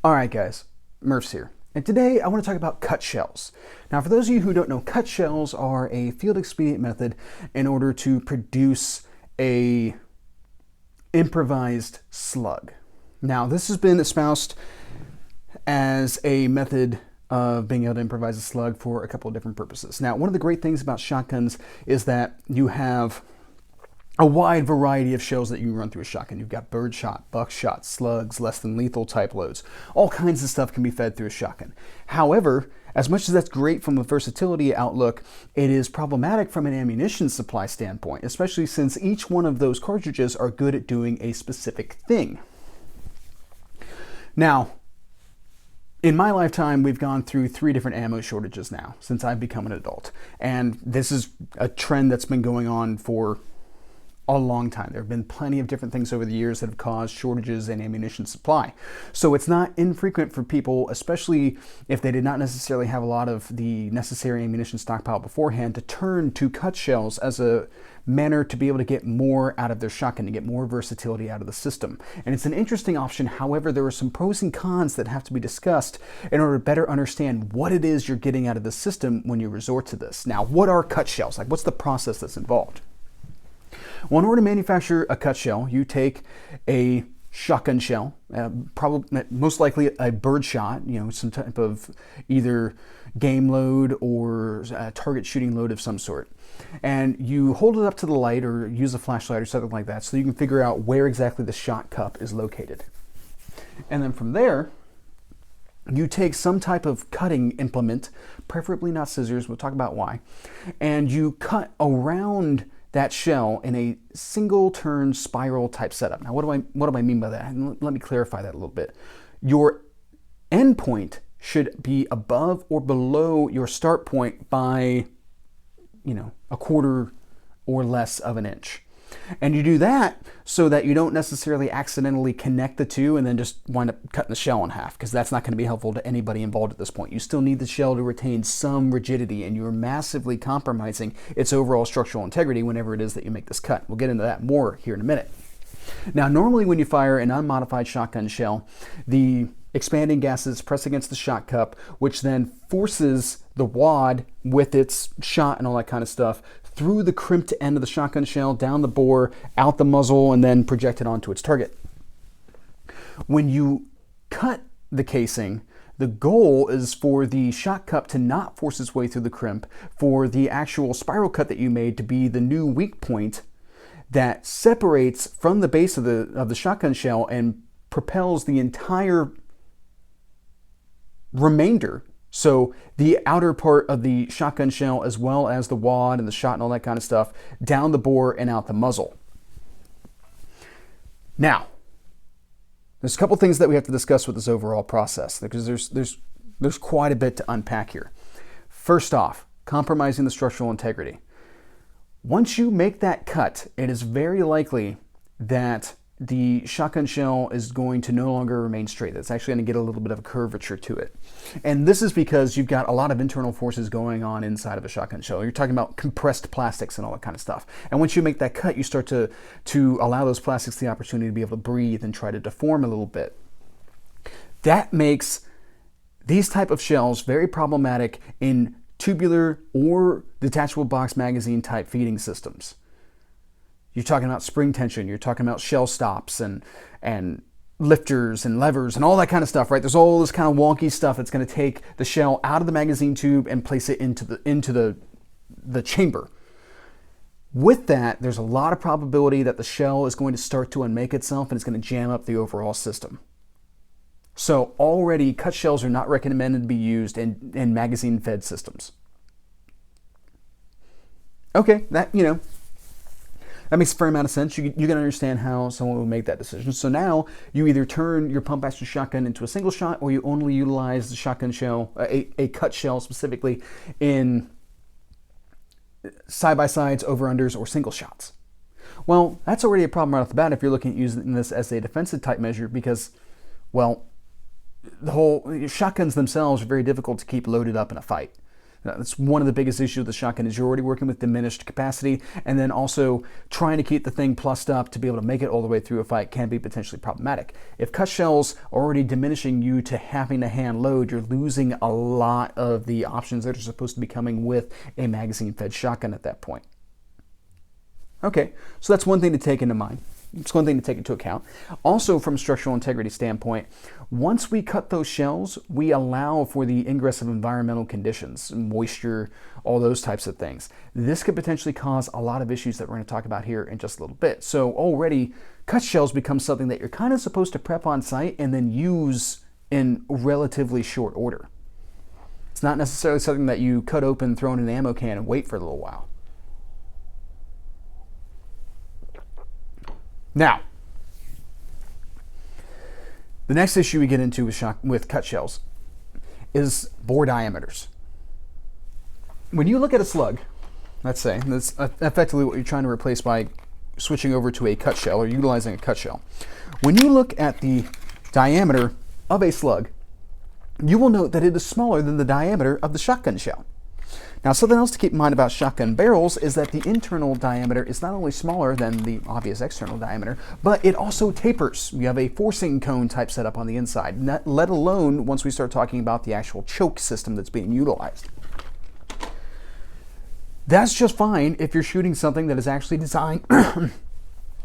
Alright guys, Murphs here, and today I want to talk about cut shells. Now for those of you who don't know, cut shells are a field expedient method in order to produce a improvised slug. Now this has been espoused as a method of being able to improvise a slug for a couple of different purposes. Now one of the great things about shotguns is that you have a wide variety of shells that you can run through a shotgun. You've got birdshot, buckshot, slugs, less than lethal type loads. All kinds of stuff can be fed through a shotgun. However, as much as that's great from a versatility outlook, it is problematic from an ammunition supply standpoint, especially since each one of those cartridges are good at doing a specific thing. Now, in my lifetime, we've gone through 3 different ammo shortages now since I've become an adult. And this is a trend that's been going on for a long time. There have been plenty of different things over the years that have caused shortages in ammunition supply. So it's not infrequent for people, especially if they did not necessarily have a lot of the necessary ammunition stockpile beforehand, to turn to cut shells as a manner to be able to get more out of their shotgun, to get more versatility out of the system. And it's an interesting option. However, there are some pros and cons that have to be discussed in order to better understand what it is you're getting out of the system when you resort to this. Now, what are cut shells? Like, what's the process that's involved? Well, in order to manufacture a cut shell, you take a shotgun shell, probably most likely a birdshot, some type of either game load or target shooting load of some sort. And you hold it up to the light or use a flashlight or something like that so you can figure out where exactly the shot cup is located. And then from there, you take some type of cutting implement, preferably not scissors, we'll talk about why, and you cut around that shell in a single turn spiral type setup. Now what do I mean by that? And let me clarify that a little bit. Your end point should be above or below your start point by, a quarter or less of an inch. And you do that so that you don't necessarily accidentally connect the two and then just wind up cutting the shell in half, because that's not going to be helpful to anybody involved at this point. You still need the shell to retain some rigidity, and you're massively compromising its overall structural integrity whenever it is that you make this cut. We'll get into that more here in a minute. Now, normally when you fire an unmodified shotgun shell, the expanding gases press against the shot cup, which then forces the wad with its shot and all that kind of stuff through the crimped end of the shotgun shell, down the bore, out the muzzle, and then projected onto its target. When you cut the casing, the goal is for the shot cup to not force its way through the crimp, for the actual spiral cut that you made to be the new weak point that separates from the base of the shotgun shell and propels the entire remainder. So the outer part of the shotgun shell, as well as the wad and the shot and all that kind of stuff, down the bore and out the muzzle. Now, there's a couple things that we have to discuss with this overall process, because there's quite a bit to unpack here. First off, compromising the structural integrity. Once you make that cut, it is very likely that the shotgun shell is going to no longer remain straight. It's actually going to get a little bit of a curvature to it. And this is because you've got a lot of internal forces going on inside of a shotgun shell. You're talking about compressed plastics and all that kind of stuff. And once you make that cut, you start to allow those plastics the opportunity to be able to breathe and try to deform a little bit. That makes these type of shells very problematic in tubular or detachable box magazine type feeding systems. You're talking about spring tension, you're talking about shell stops and lifters and levers and all that kind of stuff, right? There's all this kind of wonky stuff that's going to take the shell out of the magazine tube and place it into the chamber. With that, there's a lot of probability that the shell is going to start to unmake itself and it's going to jam up the overall system. So already, cut shells are not recommended to be used in magazine-fed systems. Okay, that makes a fair amount of sense. You can understand how someone would make that decision. So now you either turn your pump action shotgun into a single shot, or you only utilize the shotgun shell, a cut shell specifically, in side-by-sides, over-unders, or single shots. Well, that's already a problem right off the bat if you're looking at using this as a defensive type measure, because, well, the whole shotguns themselves are very difficult to keep loaded up in a fight. That's one of the biggest issues with the shotgun is you're already working with diminished capacity, and then also trying to keep the thing plussed up to be able to make it all the way through a fight can be potentially problematic. If cut shells are already diminishing you to having to hand load, you're losing a lot of the options that are supposed to be coming with a magazine-fed shotgun at that point. Okay, so that's one thing to take into mind. It's one thing to take into account. Also, from a structural integrity standpoint, once we cut those shells, we allow for the ingress of environmental conditions, moisture, all those types of things. This could potentially cause a lot of issues that we're going to talk about here in just a little bit. So already, cut shells become something that you're kind of supposed to prep on site and then use in relatively short order. It's not necessarily something that you cut open, throw in an ammo can, and wait for a little while. Now, the next issue we get into with cut shells is bore diameters. When you look at a slug, let's say, that's effectively what you're trying to replace by switching over to a cut shell or utilizing a cut shell. When you look at the diameter of a slug, you will note that it is smaller than the diameter of the shotgun shell. Now, something else to keep in mind about shotgun barrels is that the internal diameter is not only smaller than the obvious external diameter, but it also tapers. You have a forcing cone type setup on the inside, let alone once we start talking about the actual choke system that's being utilized. That's just fine if you're shooting something that is actually designed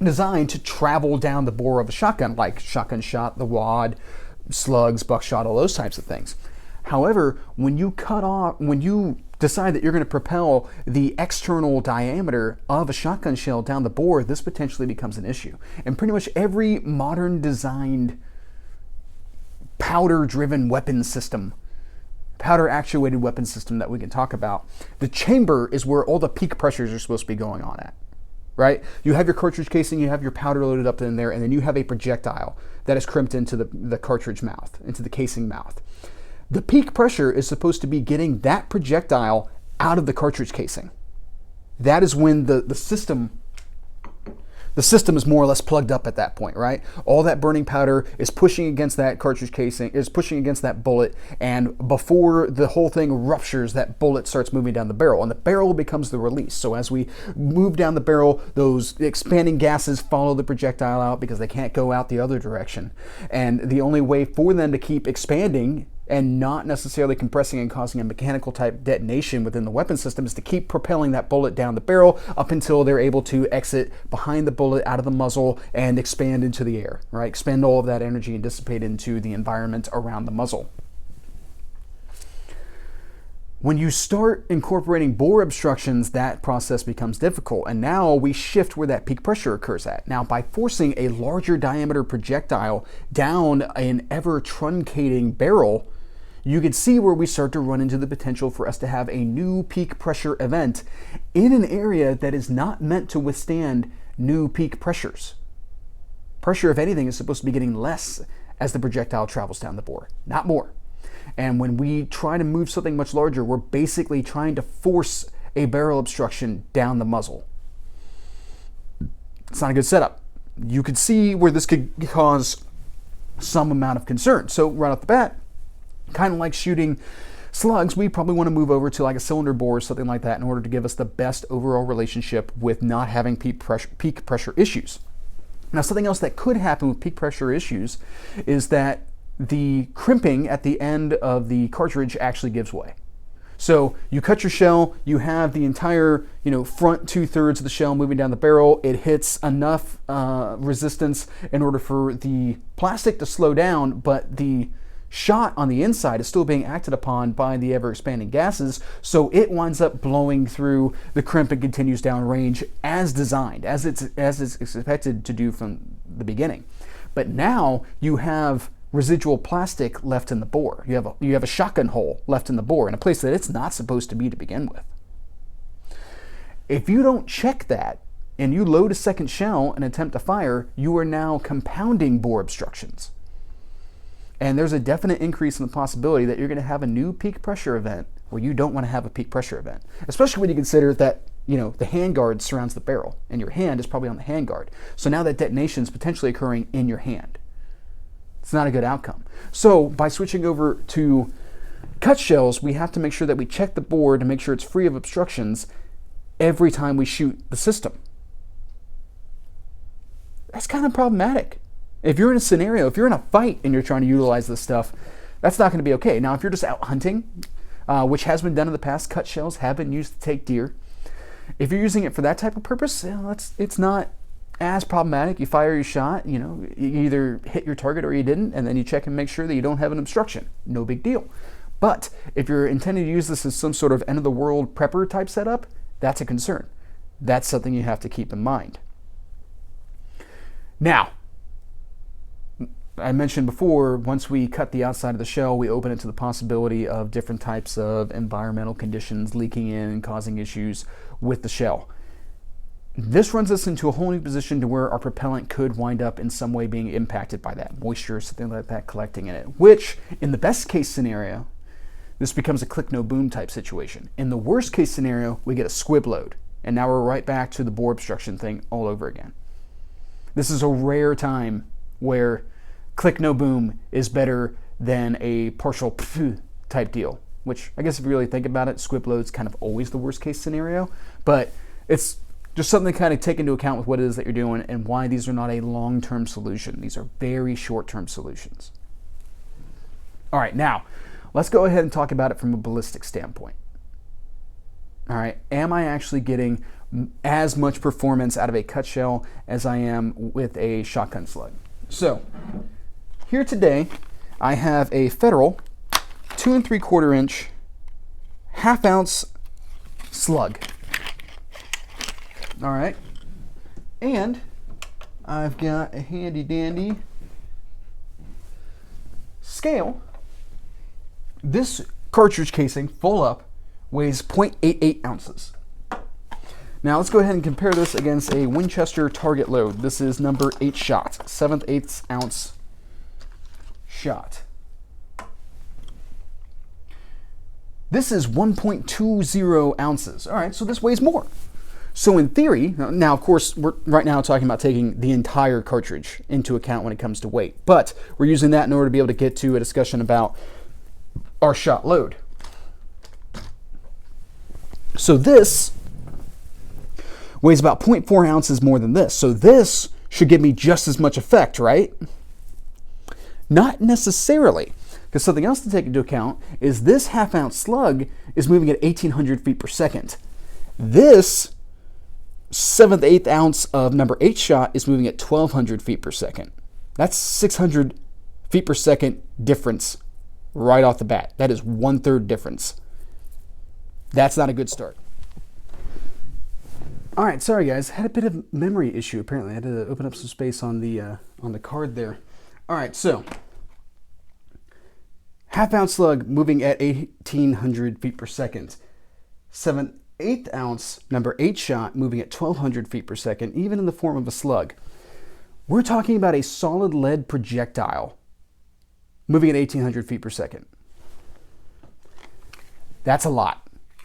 to travel down the bore of a shotgun, like shotgun shot, the wad, slugs, buckshot, all those types of things. However, when you decide that you're going to propel the external diameter of a shotgun shell down the bore, this potentially becomes an issue. And pretty much every modern designed powder-driven weapon system, powder-actuated weapon system that we can talk about, the chamber is where all the peak pressures are supposed to be going on at, right? You have your cartridge casing, you have your powder loaded up in there, and then you have a projectile that is crimped into the cartridge mouth, into the casing mouth. The peak pressure is supposed to be getting that projectile out of the cartridge casing. That is when the system is more or less plugged up at that point, right? All that burning powder is pushing against that cartridge casing, is pushing against that bullet, and before the whole thing ruptures, that bullet starts moving down the barrel, and the barrel becomes the release. So as we move down the barrel, those expanding gases follow the projectile out because they can't go out the other direction. And the only way for them to keep expanding and not necessarily compressing and causing a mechanical type detonation within the weapon system is to keep propelling that bullet down the barrel up until they're able to exit behind the bullet out of the muzzle and expand into the air, right? Expend all of that energy and dissipate into the environment around the muzzle. When you start incorporating bore obstructions, that process becomes difficult, and now we shift where that peak pressure occurs at. Now, by forcing a larger diameter projectile down an ever truncating barrel, you can see where we start to run into the potential for us to have a new peak pressure event in an area that is not meant to withstand new peak pressures. Pressure, if anything, is supposed to be getting less as the projectile travels down the bore, not more. And when we try to move something much larger, we're basically trying to force a barrel obstruction down the muzzle. It's not a good setup. You could see where this could cause some amount of concern. So right off the bat, kind of like shooting slugs, we probably want to move over to like a cylinder bore or something like that in order to give us the best overall relationship with not having peak pressure issues. Now, something else that could happen with peak pressure issues is that the crimping at the end of the cartridge actually gives way. So you cut your shell, you have the entire, front 2/3 of the shell moving down the barrel. It hits enough resistance in order for the plastic to slow down, but the shot on the inside is still being acted upon by the ever-expanding gases, so it winds up blowing through the crimp and continues downrange as designed, as it's expected to do from the beginning. But now you have residual plastic left in the bore. You have a shotgun hole left in the bore in a place that it's not supposed to be to begin with. If you don't check that and you load a second shell and attempt to fire, you are now compounding bore obstructions. And there's a definite increase in the possibility that you're going to have a new peak pressure event where you don't want to have a peak pressure event, especially when you consider that the handguard surrounds the barrel and your hand is probably on the handguard. So now that detonation is potentially occurring in your hand. It's not a good outcome. So by switching over to Cut shells, we have to make sure that we check the bore to make sure it's free of obstructions every time we shoot the system. That's kind of problematic. If you're in a scenario, if you're in a fight and you're trying to utilize this stuff, that's not going to be okay. Now, if you're just out hunting, which has been done in the past, cut shells have been used to take deer. If you're using it for that type of purpose, it's not as problematic. You fire your shot, you either hit your target or you didn't, and then you check and make sure that you don't have an obstruction. No big deal. But if you're intending to use this as some sort of end-of-the-world prepper type setup, that's a concern. That's something you have to keep in mind. Now, I mentioned before, once we cut the outside of the shell, we open it to the possibility of different types of environmental conditions leaking in and causing issues with the shell. This runs us into a whole new position to where our propellant could wind up in some way being impacted by that moisture, something like that collecting in it, which in the best case scenario, this becomes a click no boom type situation. In the worst case scenario, we get a squib load, and now we're right back to the bore obstruction thing all over again. This is a rare time where click no boom is better than a partial type deal, which I guess if you really think about it, squib load's kind of always the worst case scenario, but it's just something to kind of take into account with what it is that you're doing and why these are not a long-term solution. These are very short-term solutions. All right, now let's go ahead and talk about it from a ballistic standpoint. All right, am I actually getting as much performance out of a cut shell as I am with a shotgun slug? So here today, I have a Federal 2 3/4 inch half-ounce slug. All right, and I've got a handy-dandy scale. This cartridge casing, full up, weighs 0.88 ounces. Now let's go ahead and compare this against a Winchester target load. This is number 8 shot, 7/8 ounce shot. This is 1.20 ounces. All right, so this weighs more. So in theory, now of course we're right now talking about taking the entire cartridge into account when it comes to weight, but we're using that in order to be able to get to a discussion about our shot load. So this weighs about 0.4 ounces more than this. So this should give me just as much effect, right? Not necessarily, because something else to take into account is this half-ounce slug is moving at 1,800 feet per second. This 7/8 ounce of number 8 shot is moving at 1,200 feet per second. That's 600 feet per second difference right off the bat. That is 1/3 difference. That's not a good start. All right, sorry guys, had a bit of memory issue apparently. I had to open up some space on the card there. All right, so half-ounce slug moving at 1,800 feet per second. 7/8 ounce number 8 shot moving at 1,200 feet per second, even in the form of a slug. We're talking about a solid lead projectile moving at 1,800 feet per second. That's a lot.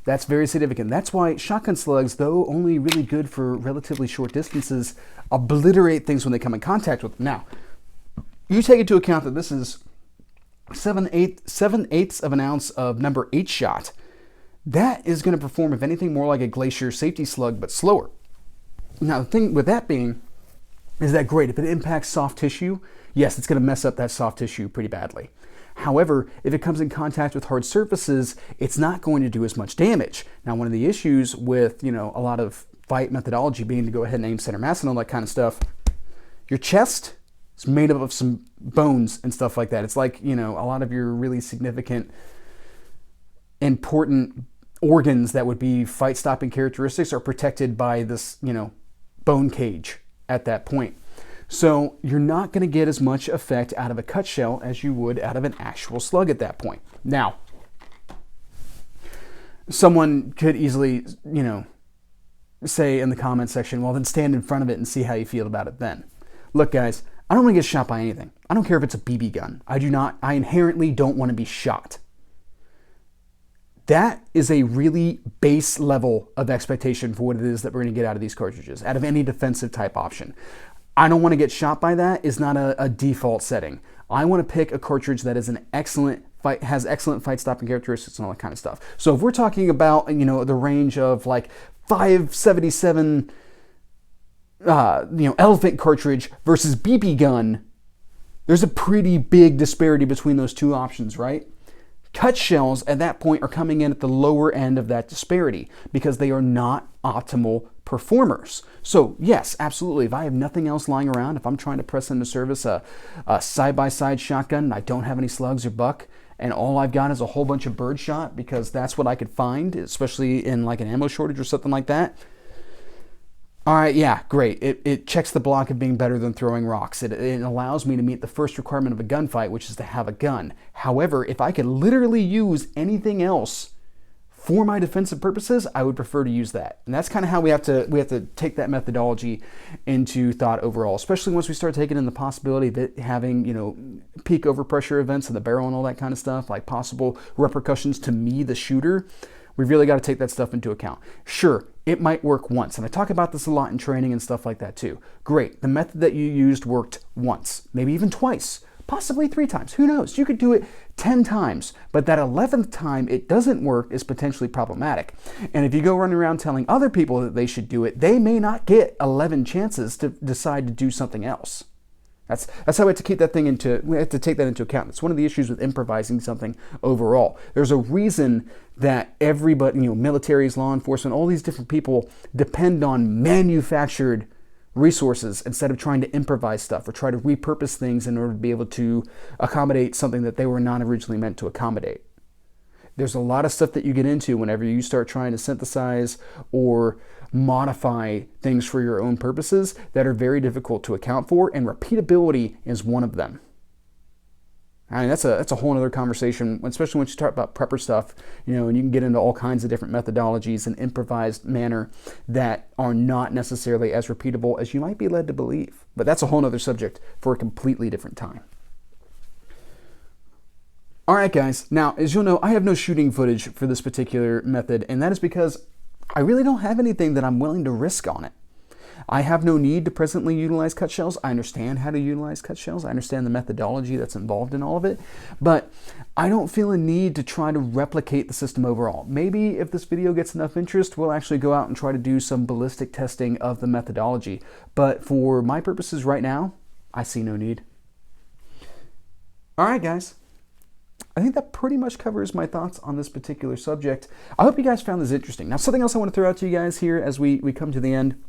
That's very significant. That's why shotgun slugs, though only really good for relatively short distances, obliterate things when they come in contact with them. Now, you take into account that this is 7/8 of an ounce of number 8 shot. That is going to perform, if anything, more like a Glacier safety slug, but slower. Now, the thing with that being is that great. If it impacts soft tissue, yes, it's going to mess up that soft tissue pretty badly. However, if it comes in contact with hard surfaces, it's not going to do as much damage. Now, one of the issues with, a lot of fight methodology being to go ahead and aim center mass and all that kind of stuff, your chest is made up of some bones and stuff like that. It's like, a lot of your really significant, important organs that would be fight-stopping characteristics are protected by this, bone cage at that point. So you're not going to get as much effect out of a cut shell as you would out of an actual slug at that point. Now, someone could easily, say in the comment section, well, then stand in front of it and see how you feel about it then. Look, guys, I don't want to get shot by anything. I don't care if it's a BB gun. I inherently don't want to be shot. That is a really base level of expectation for what it is that we're going to get out of these cartridges, out of any defensive type option. I don't want to get shot by that is not a default setting. I want to pick a cartridge that is an excellent has excellent fight stopping characteristics and all that kind of stuff. So if we're talking about, the range of like 577 elephant cartridge versus BB gun, there's a pretty big disparity between those two options, right? Cut shells at that point are coming in at the lower end of that disparity because they are not optimal performers. So yes, absolutely, if I have nothing else lying around, if I'm trying to press into service a side-by-side shotgun and I don't have any slugs or buck, and all I've got is a whole bunch of birdshot because that's what I could find, especially in like an ammo shortage or something like that, all right, yeah, great. It checks the block of being better than throwing rocks. It allows me to meet the first requirement of a gunfight, which is to have a gun. However, if I could literally use anything else for my defensive purposes, I would prefer to use that. And that's kind of how we have to take that methodology into thought overall, especially once we start taking in the possibility of it having, peak overpressure events in the barrel and all that kind of stuff, like possible repercussions to me, the shooter. We've really got to take that stuff into account. Sure, it might work once, and I talk about this a lot in training and stuff like that too. Great, the method that you used worked once, maybe even twice, possibly 3 times. Who knows? You could do it 10 times, but that 11th time it doesn't work is potentially problematic. And if you go running around telling other people that they should do it, they may not get 11 chances to decide to do something else. That's how we have to keep that thing we have to take that into account. It's one of the issues with improvising something overall. There's a reason that everybody, militaries, law enforcement, all these different people depend on manufactured resources instead of trying to improvise stuff or try to repurpose things in order to be able to accommodate something that they were not originally meant to accommodate. There's a lot of stuff that you get into whenever you start trying to synthesize or modify things for your own purposes that are very difficult to account for, and repeatability is one of them. I mean, that's a whole other conversation, especially when you talk about prepper stuff, and you can get into all kinds of different methodologies in improvised manner that are not necessarily as repeatable as you might be led to believe. But that's a whole other subject for a completely different time. All right, guys. Now, as you'll know, I have no shooting footage for this particular method, and that is because I really don't have anything that I'm willing to risk on it. I have no need to presently utilize cut shells. I understand how to utilize cut shells. I understand the methodology that's involved in all of it, but I don't feel a need to try to replicate the system overall. Maybe if this video gets enough interest, we'll actually go out and try to do some ballistic testing of the methodology. But for my purposes right now, I see no need. All right, guys. I think that pretty much covers my thoughts on this particular subject. I hope you guys found this interesting. Now, something else I want to throw out to you guys here as we come to the end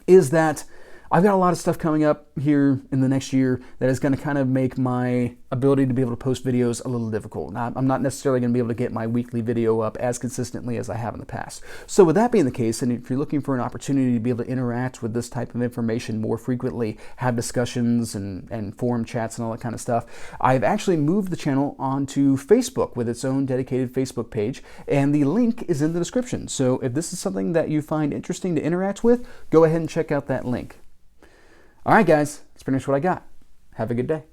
is that I've got a lot of stuff coming up here in the next year that is going to kind of make my ability to be able to post videos a little difficult. Now, I'm not necessarily going to be able to get my weekly video up as consistently as I have in the past. So with that being the case, and if you're looking for an opportunity to be able to interact with this type of information more frequently, have discussions and forum chats and all that kind of stuff, I've actually moved the channel onto Facebook with its own dedicated Facebook page, and the link is in the description. So if this is something that you find interesting to interact with, go ahead and check out that link. All right, guys, that's pretty much what I got. Have a good day.